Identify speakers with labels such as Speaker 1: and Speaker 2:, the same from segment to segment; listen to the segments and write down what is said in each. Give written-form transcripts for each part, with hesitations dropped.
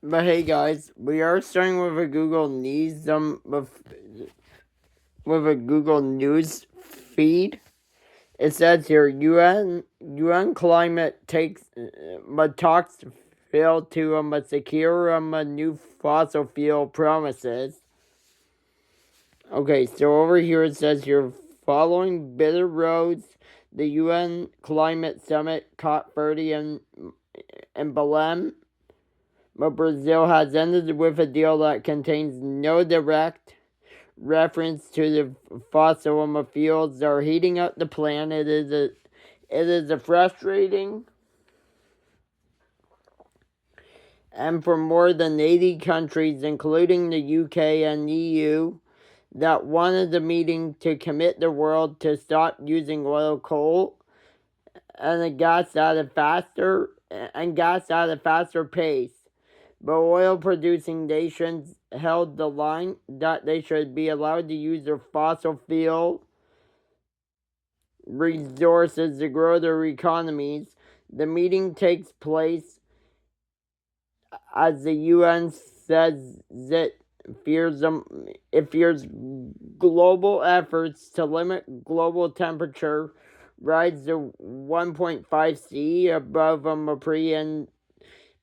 Speaker 1: But hey guys, we are starting with a Google News with a Google News feed. It says here UN climate takes talks fail to secure new fossil fuel promises. Okay, so over here it says here following bitter roads, the UN climate summit COP30 in Belém, but Brazil has ended with a deal that contains no direct reference to the fossil fuels that are heating up the planet. It is a frustrating, and for more than 80 countries, including the UK and EU, that wanted the meeting to commit the world to stop using oil, coal, and gas at a faster pace. But oil producing nations held the line that they should be allowed to use their fossil fuel resources to grow their economies. The meeting takes place as the UN says that it fears global efforts to limit global temperature rise to 1.5 C above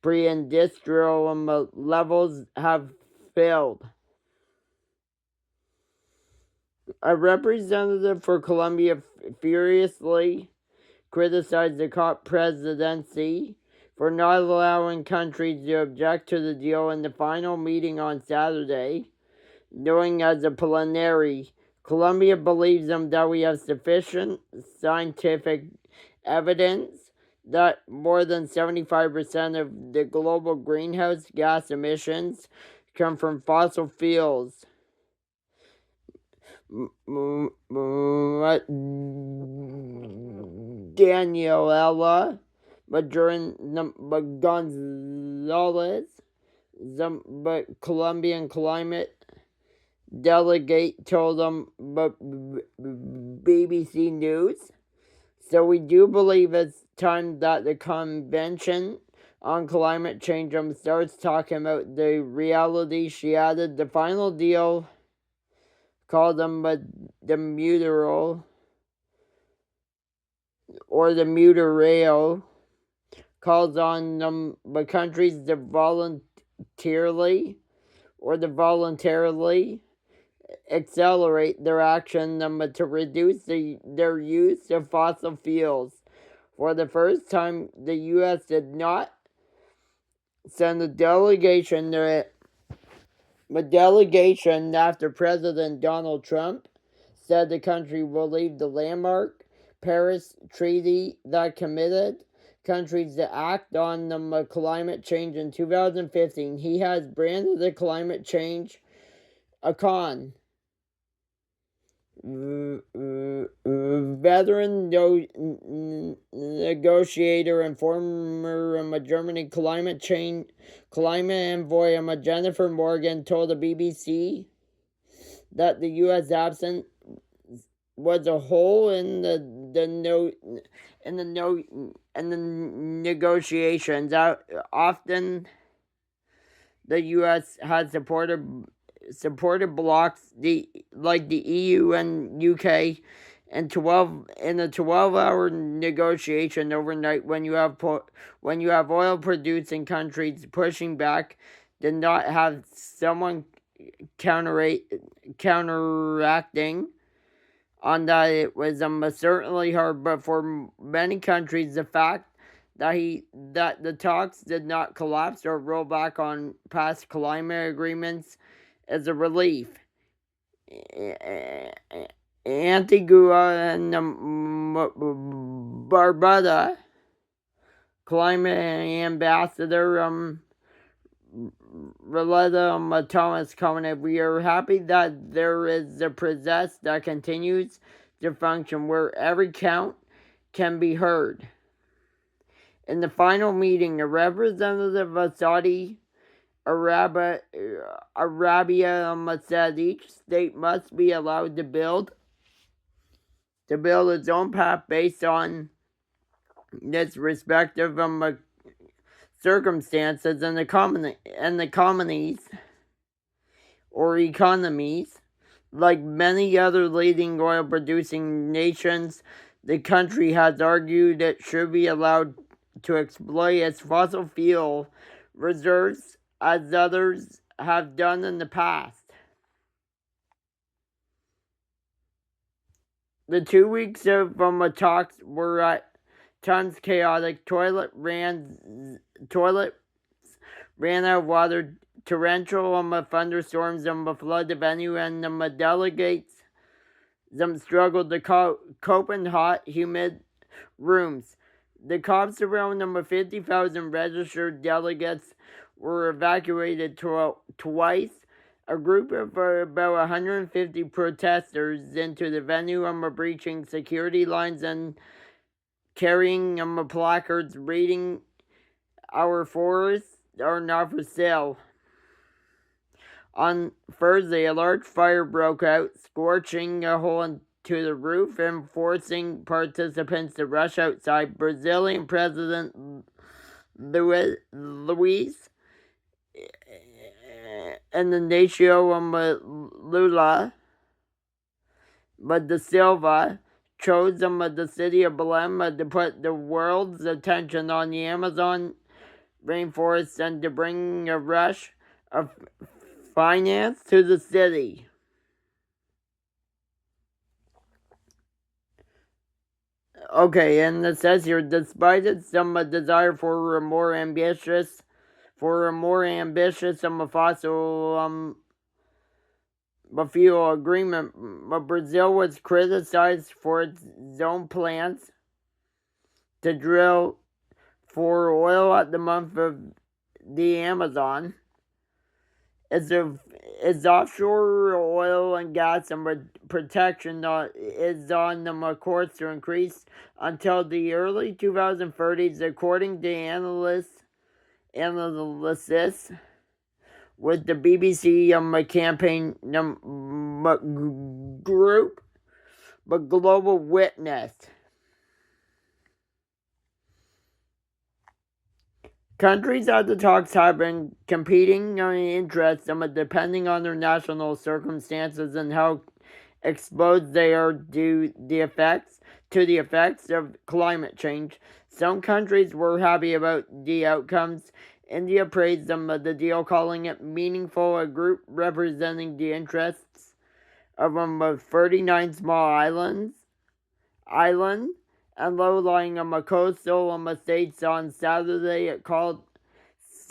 Speaker 1: pre-industrial levels have failed. A representative for Colombia furiously criticized the COP presidency for not allowing countries to object to the deal in the final meeting on Saturday, knowing as a plenary. Colombia believes that we have sufficient scientific evidence that more than 75% of the global greenhouse gas emissions come from fossil fuels. Daniela Gonzalez, the Colombian climate delegate, told them BBC News. So we do believe it's time that the Convention on Climate Change starts talking about the reality. She added the final deal called the mutual or the mutual calls on the countries to voluntarily accelerate their action to reduce their use of fossil fuels. For the first time, the U.S. did not send a delegation after President Donald Trump said the country will leave the landmark Paris Treaty that committed countries to act on the climate change in 2015. He has branded the climate change a con. Veteran negotiator and former Germany climate envoy Jennifer Morgan told the BBC that the U.S. absent was a hole in the negotiations. Often, the U.S. has supported blocs like the EU and UK in a 12-hour negotiation overnight when you have oil producing countries pushing back, did not have someone counteracting on that. It was certainly hard, but for many countries, the fact that the talks did not collapse or roll back on past climate agreements is a relief. Antigua and Barbuda climate ambassador Reletta Thomas commented, "We are happy that there is a process that continues to function where every count can be heard." In the final meeting, a representative of Saudi Arabia said each state must be allowed to build its own path based on its respective circumstances and the economies. Like many other leading oil-producing nations, the country has argued it should be allowed to exploit its fossil fuel reserves as others have done in the past. The 2 weeks of talks were at times chaotic. Toilets ran out of water. Torrential thunderstorms flooded the venue, and delegates struggled to cope in hot, humid rooms. The cops around 50,000 registered delegates were evacuated twice. A group of about 150 protesters into the venue, breaching security lines and carrying placards reading, "Our forests are not for sale." On Thursday, a large fire broke out, scorching a hole into the roof and forcing participants to rush outside. Brazilian President Luiz Inácio Lula da Silva chose the city of Belém to put the world's attention on the Amazon rainforest and to bring a rush of finance to the city. Okay, and it says here, despite its desire for a more ambitious fossil fuel agreement, Brazil was criticized for its own plans to drill for oil at the mouth of the Amazon. Its offshore oil and gas protection is on the course to increase until the early 2030s, according to analysts with the BBC campaign group, but Global Witness. Countries at the talks have been competing interests depending on their national circumstances and how exposed they are to the effects of climate change. Some countries were happy about the outcomes. India praised the deal, calling it meaningful. A group representing the interests of 39 small islands and low-lying coastal states on Saturday called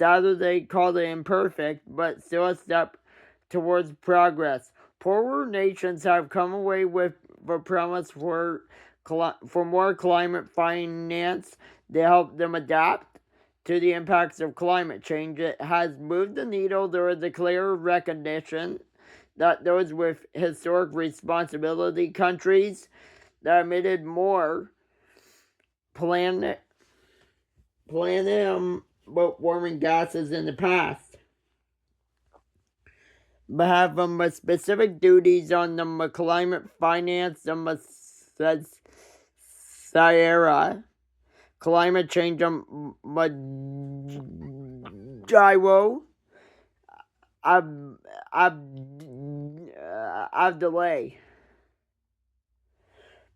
Speaker 1: it imperfect, but still a step towards progress. Poorer nations have come away with a promise for more climate finance to help them adapt to the impacts of climate change. It has moved the needle. There is a clear recognition that those with historic responsibility, countries that emitted more planet warming gases in the past, but have specific duties on the climate finance. Says Sierra Climate Change Gyro delay.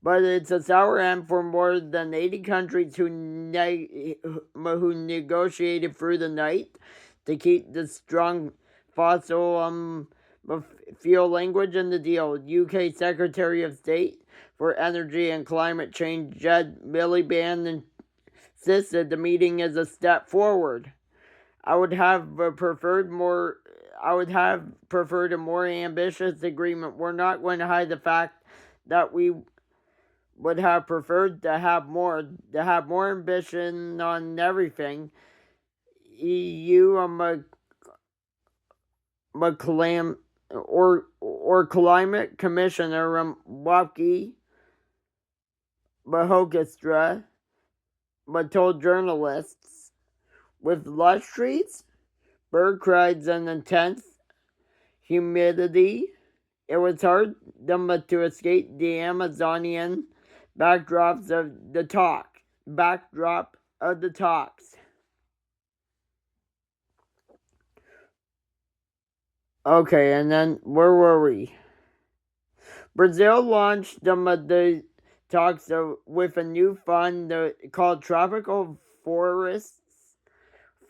Speaker 1: But it's a sour end for more than 80 countries who negotiated through the night to keep the strong fossil fuel language in the deal. UK Secretary of State for Energy and Climate Change Jed Miliband insisted the meeting is a step forward. I would have preferred a more ambitious agreement. We're not going to hide the fact that we would have preferred to have more ambition on everything. EU Climate Commissioner Wopke Hoekstra told journalists, with lush trees, bird cries, and intense humidity, it was hard to escape the Amazonian backdrop of the talks. Okay, and then where were we? Brazil launched the talks with a new fund called Tropical Forests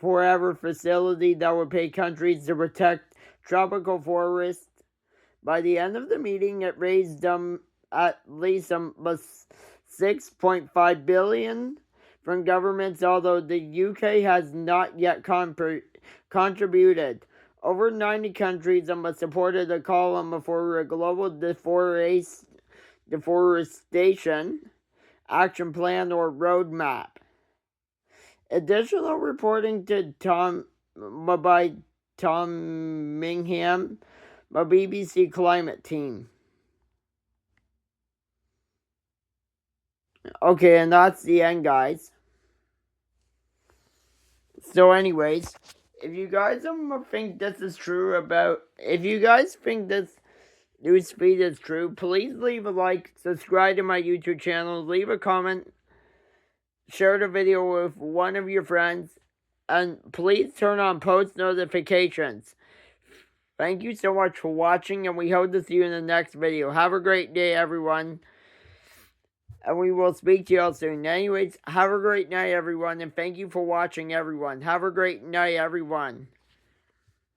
Speaker 1: Forever facility that would pay countries to protect tropical forests. By the end of the meeting, it raised at least 6.5 billion from governments, although the UK has not yet contributed. Over 90 countries supported the call for a global deforestation action plan or roadmap. Additional reporting by Tom Mingham, a BBC climate team. Okay, and that's the end, guys. So, anyways, if you guys think this is true if you guys think this news feed is true, please leave a like, subscribe to my YouTube channel, leave a comment, share the video with one of your friends, and please turn on post notifications. Thank you so much for watching, and we hope to see you in the next video. Have a great day, everyone. And we will speak to you all soon. Anyways, have a great night, everyone, and thank you for watching, everyone. Have a great night, everyone.